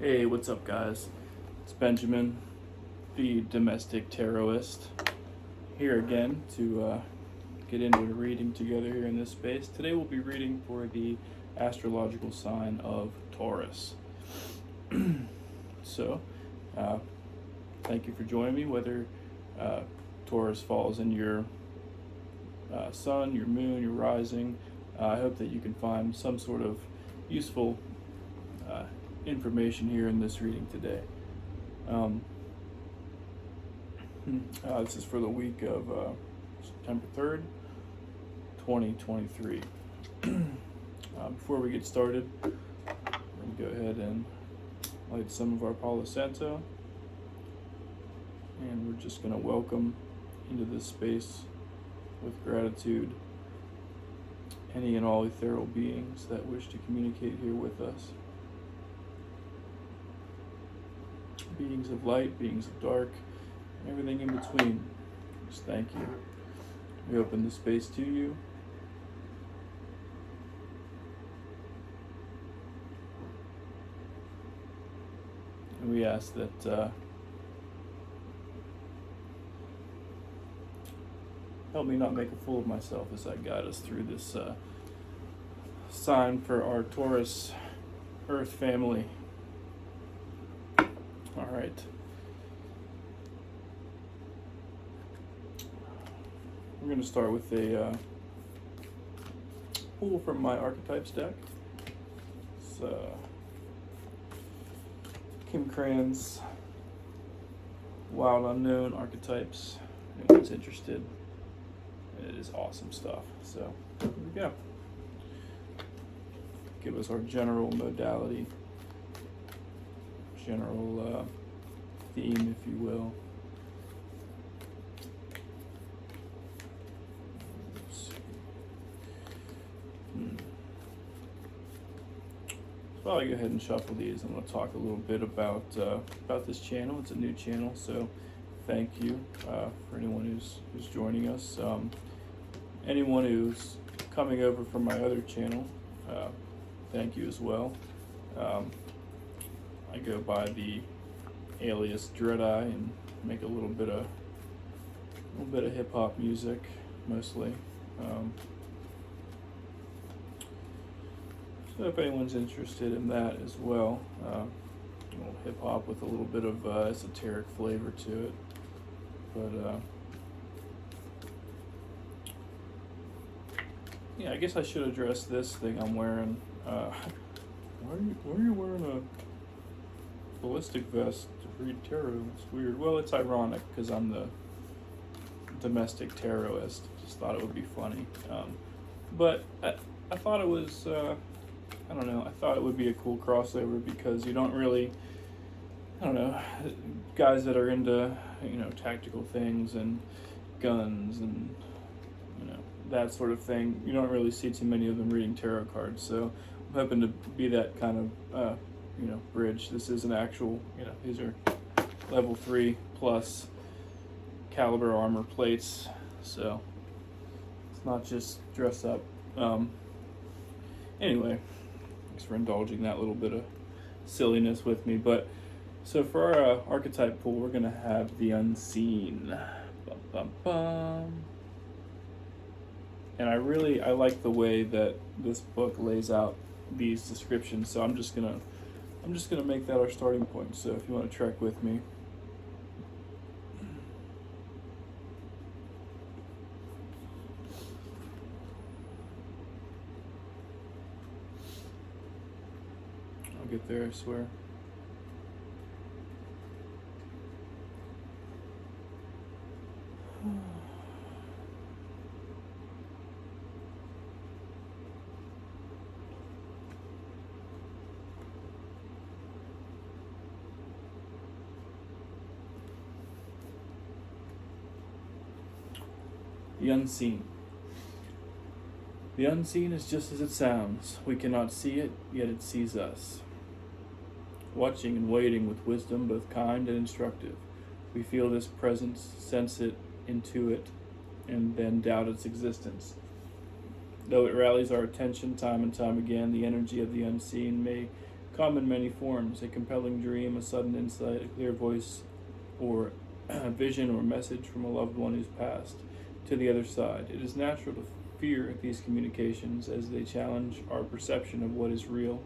Hey, what's up, guys? It's Benjamin, the domestic Tarot-ist, here again to get into a reading together here in this space. Today we'll be reading for the astrological sign of Taurus. So, thank you for joining me, whether Taurus falls in your sun, your moon, your rising. I hope that you can find some sort of useful information here in this reading today. This is for the week of September 3rd, 2023. Before we get started, I'm going to go ahead and light some of our Palo Santo, and we're just going to welcome into this space with gratitude any and all ethereal beings that wish to communicate here with us. Beings of light, beings of dark, everything in between. Just thank you. We open the space to you. And we ask that help me not make a fool of myself as I guide us through this sign for our Taurus Earth family. All right. We're going to start with a pull from my archetypes deck. It's Kim Cran's Wild Unknown Archetypes. If anyone's interested, it is awesome stuff. So here we go. Give us our general modality, general theme, if you will. Let's see. So I'll go ahead and shuffle these. I'm going to talk a little bit about this channel. It's a new channel, so thank you for anyone who's joining us. Anyone who's coming over from my other channel, thank you as well. I go by the alias Dread-Eye and make a little bit of hip hop music, mostly. So if anyone's interested in that as well, hip hop with a little bit of esoteric flavor to it, but yeah, I guess I should address this thing I'm wearing. Why are you wearing a ballistic vest to read tarot? It's weird. Well, it's ironic because I'm the domestic tarotist. Just thought it would be funny. But I thought it was, I don't know, I thought it would be a cool crossover because you don't really, I don't know, guys that are into, tactical things and guns and, that sort of thing, you don't really see too many of them reading tarot cards. So I'm hoping to be that kind of, bridge. This is an actual, these are level 3 plus caliber armor plates. So it's not just dress up. Anyway, thanks for indulging that little bit of silliness with me. But so for our archetype pool, we're gonna have the unseen. Bum, bum, bum. And I like the way that this book lays out these descriptions. So I'm just gonna make that our starting point. So if you want to trek with me. I'll get there, I swear. The unseen. The unseen is just as it sounds. We cannot see it, yet it sees us. Watching and waiting with wisdom both kind and instructive. We feel this presence, sense it, intuit, and then doubt its existence. Though it rallies our attention time and time again, the energy of the unseen may come in many forms: a compelling dream, a sudden insight, a clear voice, or a vision or message from a loved one who's passed to the other side. It is natural to fear these communications as they challenge our perception of what is real.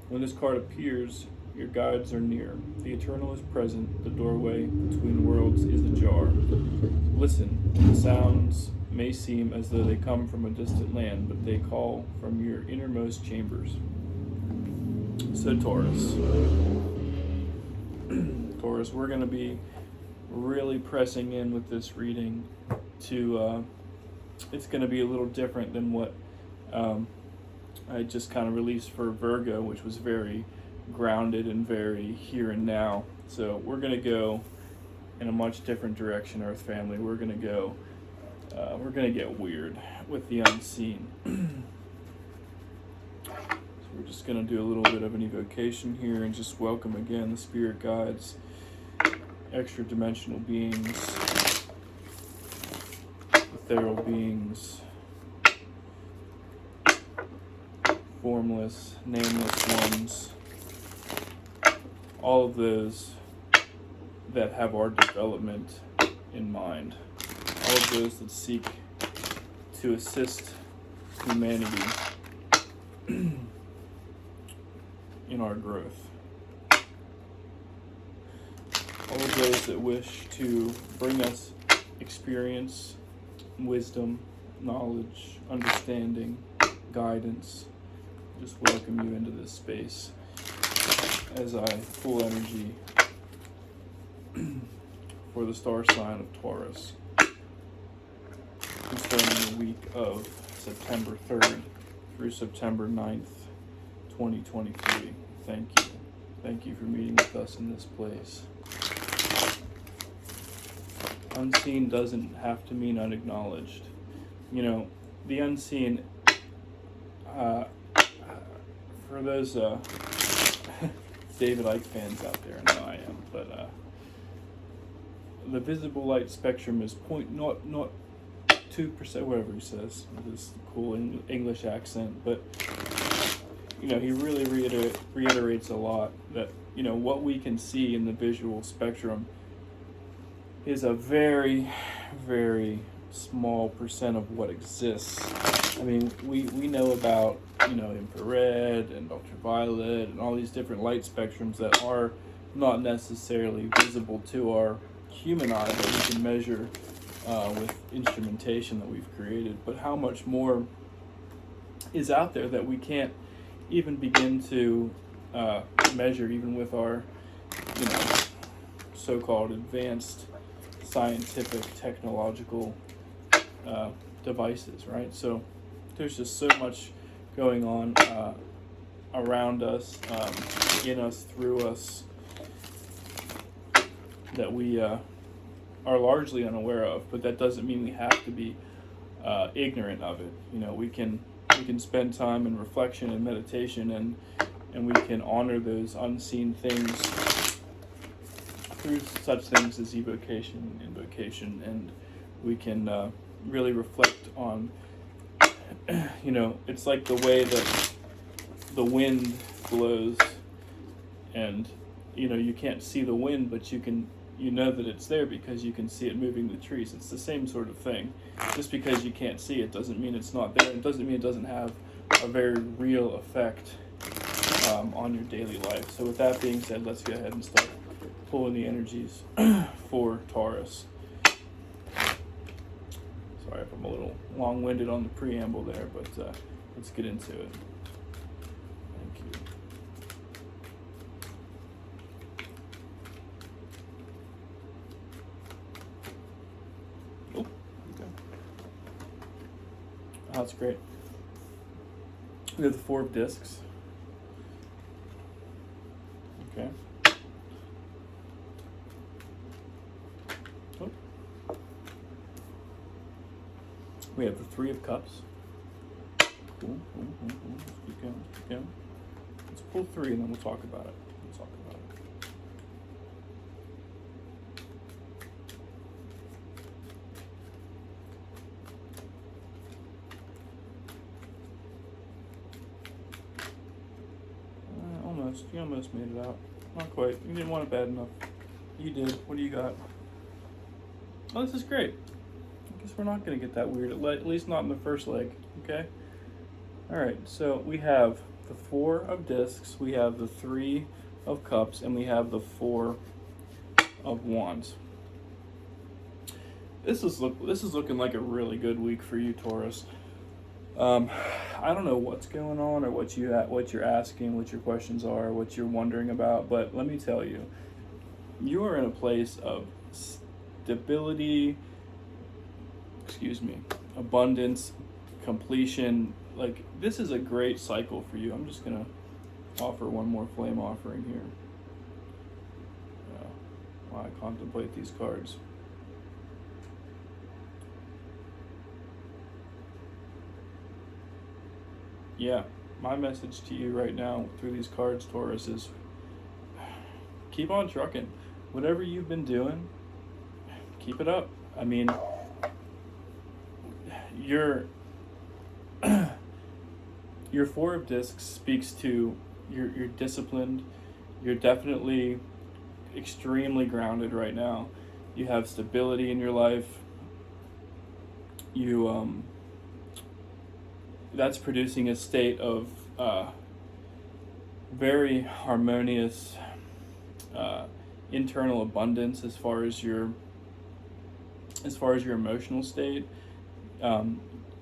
When this card appears, your guides are near. The eternal is present. The doorway between worlds is ajar. Listen. The sounds may seem as though they come from a distant land, but they call from your innermost chambers. So Taurus. Taurus, we're going to be really pressing in with this reading to, it's going to be a little different than what I just kind of released for Virgo, which was very grounded and very here and now. So we're going to go in a much different direction, Earth family. We're going to get weird with the unseen. So we're just going to do a little bit of an evocation here and just welcome again the spirit guides, extra dimensional beings, ethereal beings, formless, nameless ones, all of those that have our development in mind, all of those that seek to assist humanity in our growth, all of those that wish to bring us experience, wisdom, knowledge, understanding, guidance. Just welcome you into this space as I pull energy for the star sign of Taurus concerning the week of September 3rd through September 9th, 2023. Thank you. Thank you for meeting with us in this place. Unseen doesn't have to mean unacknowledged. You know, the unseen, for those David Icke fans out there, I know I am, but the visible light spectrum is 0.02%, whatever he says, with this cool English accent, but you know, he really reiterates a lot that, you know, what we can see in the visual spectrum is a very, very small percent of what exists. I mean, we know about, you know, infrared and ultraviolet and all these different light spectrums that are not necessarily visible to our human eye, that we can measure with instrumentation that we've created. But how much more is out there that we can't even begin to measure, even with our, you know, so-called advanced scientific, technological devices, right? So there's just so much going on around us, in us, through us, that we are largely unaware of. But that doesn't mean we have to be ignorant of it. You know, we can spend time in reflection and meditation, and we can honor those unseen things through such things as evocation, invocation, and we can really reflect on, you know, it's like the way that the wind blows, and you know, you can't see the wind, but you know that it's there because you can see it moving the trees. It's the same sort of thing. Just because you can't see it doesn't mean it's not there. It doesn't mean it doesn't have a very real effect on your daily life. So with that being said, let's go ahead and start pulling the energies for Taurus. Sorry if I'm a little long-winded on the preamble there, but let's get into it. Thank you. Oh, okay. Oh, that's great. We have the Four of Discs. Okay. Oh. We have the Three of Cups. Cool. Let's keep going. Let's pull three and then we'll talk about it. Almost. You almost made it out. Not quite. You didn't want it bad enough. You did. What do you got? Oh, this is great. I guess we're not going to get that weird, at least not in the first leg, okay? All right, so we have the 4 of discs, we have the 3 of cups, and we have the 4 of wands. This is looking like a really good week for you, Taurus. I don't know what's going on or what you're asking, what your questions are, what you're wondering about, but let me tell you, you are in a place of stability, abundance, completion. Like, this is a great cycle for you. I'm just gonna offer one more flame offering here while I contemplate these cards. Yeah, my message to you right now through these cards, Taurus, is keep on trucking. Whatever you've been doing, keep it up. I mean, your 4 of discs speaks to you're disciplined. You're definitely extremely grounded right now. You have stability in your life. You that's producing a state of very harmonious internal abundance as far as your emotional state.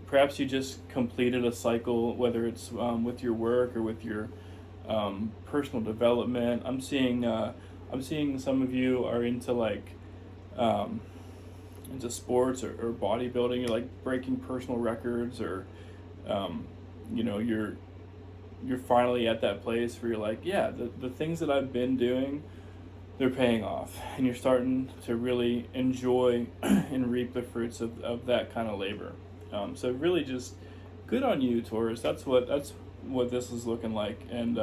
Perhaps you just completed a cycle, whether it's with your work or with your personal development. I'm seeing some of you are into into sports or bodybuilding. You're like breaking personal records, or you're finally at that place where you're like, yeah, the things that I've been doing, they're paying off, and you're starting to really enjoy and reap the fruits of that kind of labor. So really just good on you, Taurus. That's what this is looking like. And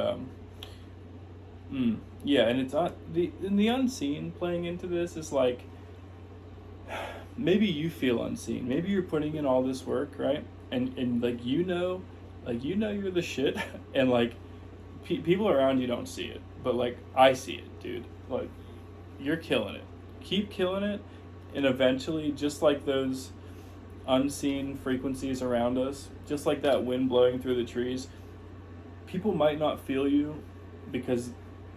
yeah, and it's the unseen playing into this is like, maybe you feel unseen. Maybe you're putting in all this work, right? And like you're the shit, and like people around you don't see it, but like I see it, dude. Like, you're killing it. Keep killing it, and eventually, just like those unseen frequencies around us, just like that wind blowing through the trees, people might not feel you because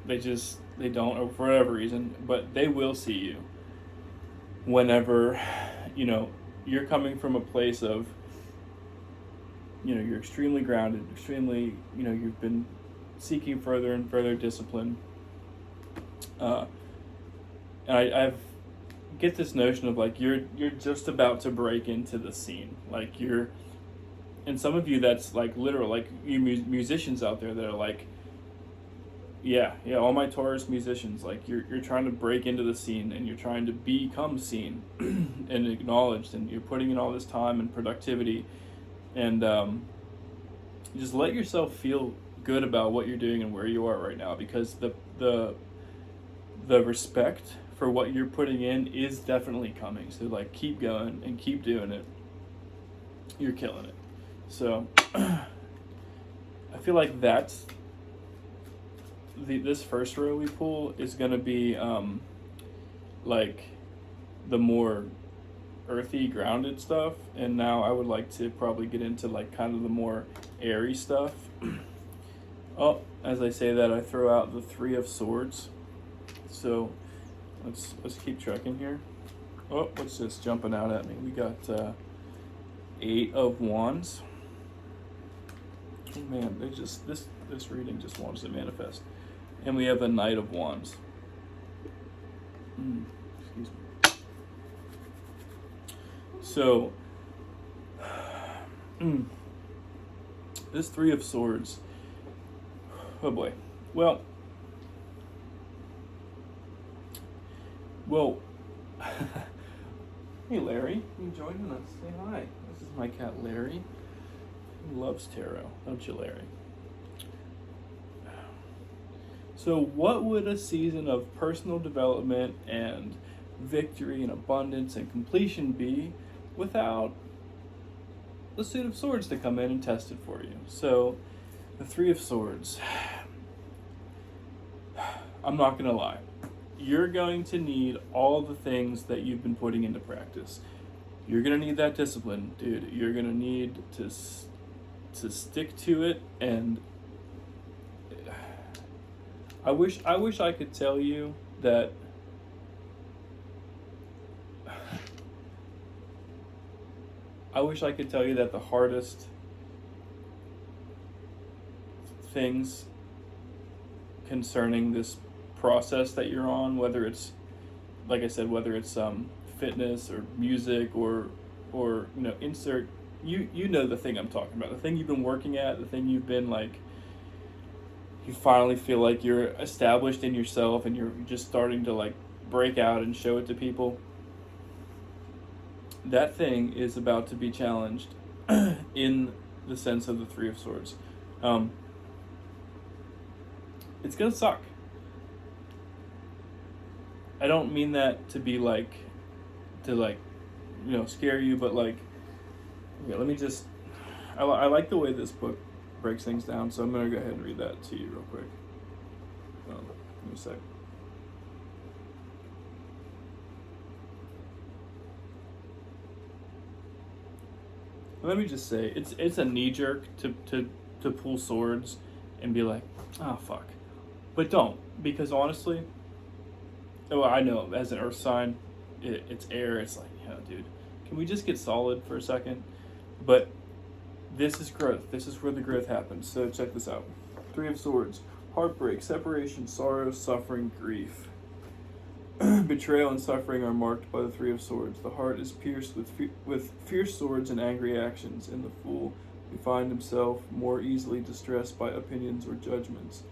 they don't, or for whatever reason, but they will see you whenever you're coming from a place of you're extremely grounded, extremely you've been seeking further and further discipline, and I've get this notion of like you're just about to break into the scene. Like and some of you, that's like literal, like you musicians out there that are like, yeah, all my Taurus musicians, like you're trying to break into the scene, and you're trying to become seen and acknowledged, and you're putting in all this time and productivity, and just let yourself feel good about what you're doing and where you are right now, because the respect for what you're putting in is definitely coming. So like, keep going and keep doing it. You're killing it. So I feel like that's this first row we pull is going to be like the more earthy, grounded stuff, and now I would like to probably get into like kind of the more airy stuff. Oh, as I say that, I throw out the 3 of Swords. So let's keep checking here. Oh, what's this jumping out at me? We got 8 of Wands. Oh man, this reading just wants to manifest. And we have a Knight of Wands. Excuse me. So this 3 of Swords. Oh boy. Well, hey Larry, you joining us? Say hi. This is my cat Larry. He loves tarot, don't you, Larry? So what would a season of personal development and victory and abundance and completion be without the Suit of Swords to come in and test it for you? So the 3 of Swords. I'm not gonna lie. You're going to need all the things that you've been putting into practice. You're gonna need that discipline, dude. You're gonna need to stick to it, and I wish I could tell you that the hardest things concerning this process that you're on, whether it's, like I said, whether it's fitness or music or insert, you know the thing I'm talking about, the thing you've been working at, the thing you've been like, you finally feel like you're established in yourself and you're just starting to like break out and show it to people. That thing is about to be challenged in the sense of the Three of Swords. It's gonna suck. I don't mean that to be like, scare you, but like, yeah, let me just, I like the way this book breaks things down, so I'm gonna go ahead and read that to you real quick. Give me a sec. Let me just say, it's a knee jerk to pull swords and be like, oh fuck, but don't, because honestly, well, I know as an earth sign, it's air. It's like, yeah, dude, can we just get solid for a second? But this is growth. This is where the growth happens. So check this out. Three of Swords: heartbreak, separation, sorrow, suffering, grief. Betrayal and suffering are marked by the Three of Swords. The heart is pierced with fierce swords and angry actions. In the fool, we find himself more easily distressed by opinions or judgments.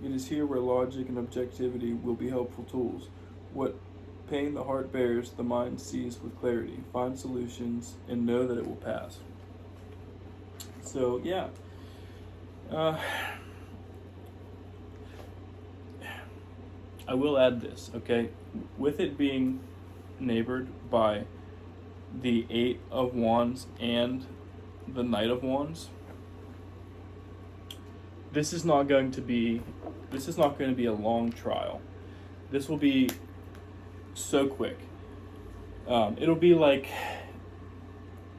It is here where logic and objectivity will be helpful tools. What pain the heart bears, the mind sees with clarity. Find solutions and know that it will pass. So, yeah. I will add this, okay? With it being neighbored by the Eight of Wands and the Knight of Wands, this is not going to be a long trial. This will be so quick. It'll be like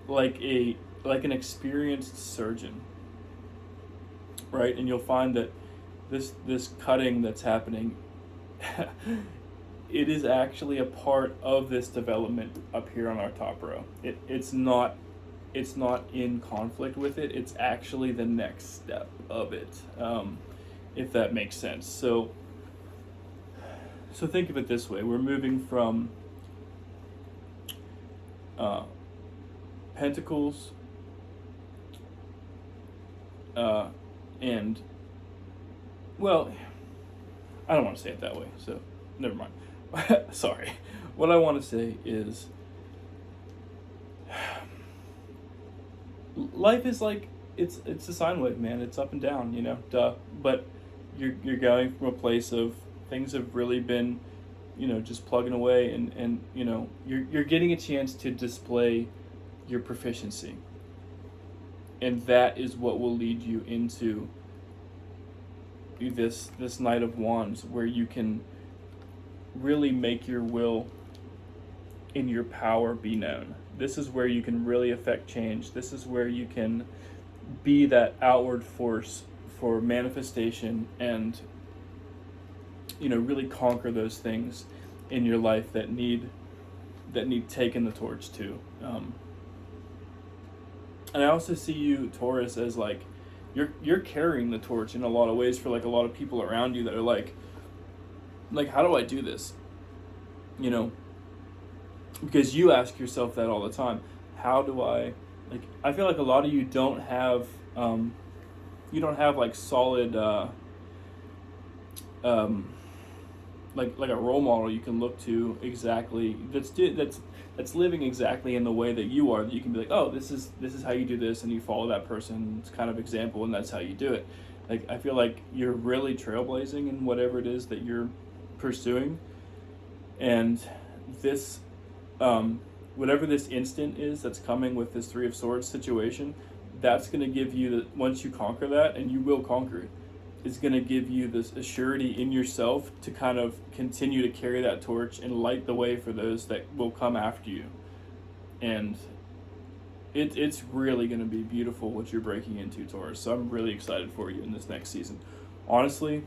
an experienced surgeon, right? And you'll find that this cutting that's happening, it is actually a part of this development up here on our top row. It's not in conflict with it. It's actually the next step of it, if that makes sense. So think of it this way. We're moving from Pentacles and, well, I don't want to say it that way, so never mind. Sorry. What I want to say is, life is like, it's a sine wave, man. It's up and down, duh. But you're going from a place of things have really been, just plugging away, and you're getting a chance to display your proficiency. And that is what will lead you into this Knight of Wands, where you can really make your will and your power be known. This is where you can really affect change. This is where you can be that outward force for manifestation and, really conquer those things in your life that need taking the torch to. And I also see you, Taurus, as like, you're carrying the torch in a lot of ways for like a lot of people around you that are like, how do I do this? Because you ask yourself that all the time. How do I, I feel like a lot of you don't have like solid, like a role model you can look to exactly that's living exactly in the way that you are, that you can be like, oh, this is how you do this, and you follow that person's kind of example, and that's how you do it. Like, I feel like you're really trailblazing in whatever it is that you're pursuing, and this whatever this instant is that's coming with this Three of Swords situation, that's going to give you once you conquer that, and you will conquer it, is going to give you this assurity in yourself to kind of continue to carry that torch and light the way for those that will come after you. And it's really going to be beautiful what you're breaking into, Taurus. So I'm really excited for you in this next season. Honestly,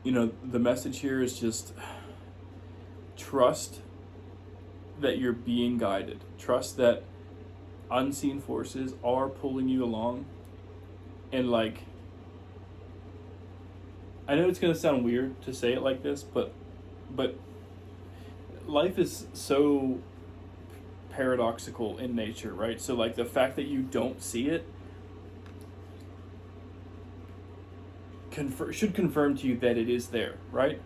the message here is just trust that you're being guided. Trust that unseen forces are pulling you along. And like, I know it's going to sound weird to say it like this, but life is so paradoxical in nature, right? So like the fact that you don't see it should confirm to you that it is there, right?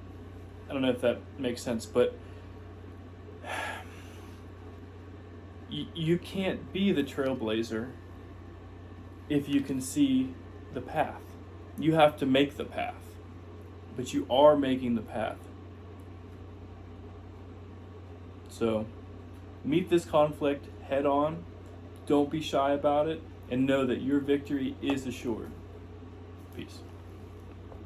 I don't know if that makes sense, but you can't be the trailblazer if you can see the path. You have to make the path, but you are making the path. So meet this conflict head on. Don't be shy about it, and know that your victory is assured. Peace.